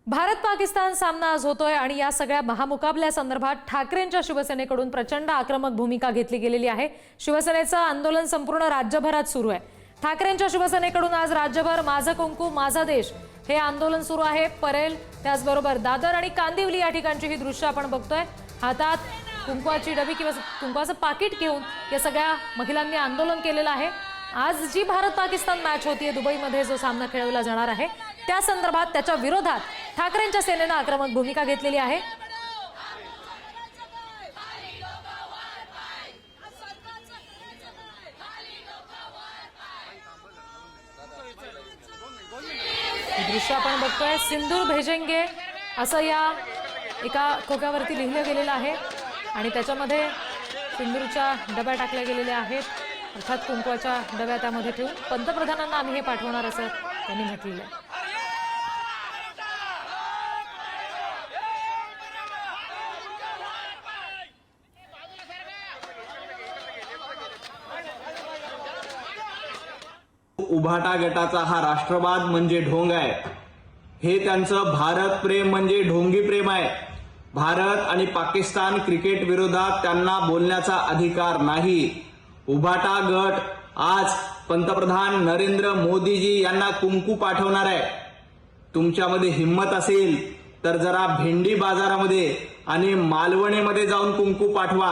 भारत पाकिस्तान सामना आज होतोय आणि या सगळ्या महामुकाबल्यासंदर्भात ठाकरेंच्या शिवसेनेकडून प्रचंड आक्रमक भूमिका घेतली गेलेली आहे। शिवसेनेचं आंदोलन संपूर्ण राज्यभरात सुरू आहे। ठाकरेंच्या शिवसेनेकडून आज राज्यभर माझं कुंकू माझा देश हे आंदोलन सुरू आहे। परेल त्याचबरोबर दादर आणि कांदिवली या ठिकाणची ही दृश्य आपण बघतोय। हातात कुंकवाची डबी किंवा कुंकवाचं पाकिट घेऊन या सगळ्या महिलांनी आंदोलन केलेलं आहे। आज जी भारत पाकिस्तान मॅच होतीये दुबईमध्ये जो सामना खेळवला जाणार आहे त्या संदर्भात त्याच्या विरोधात ठाकरेंच्या सेनेने आक्रमक भूमिका घेतलेली आहे। दृश्य आपण बघतोय। सिंदूर भेजेंगे असं या एका खोक्यावरती लिहिलं गेलेलं आहे आणि त्याच्यामध्ये सिंदूरच्या डब्या टाकल्या गेलेल्या आहेत, अर्थात कुंकवाच्या डब्या त्यामध्ये ठेवून पंतप्रधानांना आम्ही हे पाठवणार असं त्यांनी म्हटलेलं आहे। उभाटा गटाचा हा राष्ट्रवाद म्हणजे ढोंग आहे। हे त्यांचं भारत प्रेम म्हणजे ढोंगी प्रेम आहे। भारत आणि पाकिस्तान क्रिकेट विरोधात त्यांना बोलण्याचा अधिकार नाही। उभाटा गट आज पंतप्रधान नरेंद्र मोदीजी यांना कुंकू पाठवणार आहे। तुमच्यामध्ये हिम्मत असेल तर जरा भेंडी बाजारामध्ये आणि मालवणीमध्ये जाऊन कुंकू पाठवा,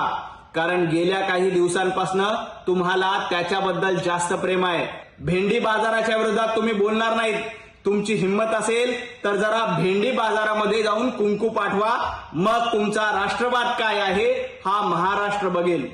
कारण गेल्या काही दिवसांपासून तुम्हाला त्याच्याबद्दल जास्त प्रेम आहे। भेंडी बाजाराच्या विरोधात तुम्ही बोलणार नाहीत। तुमची हिम्मत असेल तर जरा भेंडी बाजारामध्ये जाऊन कुंकू पाठवा, मग तुमचा राष्ट्रवाद काय आहे हा महाराष्ट्र बघेल।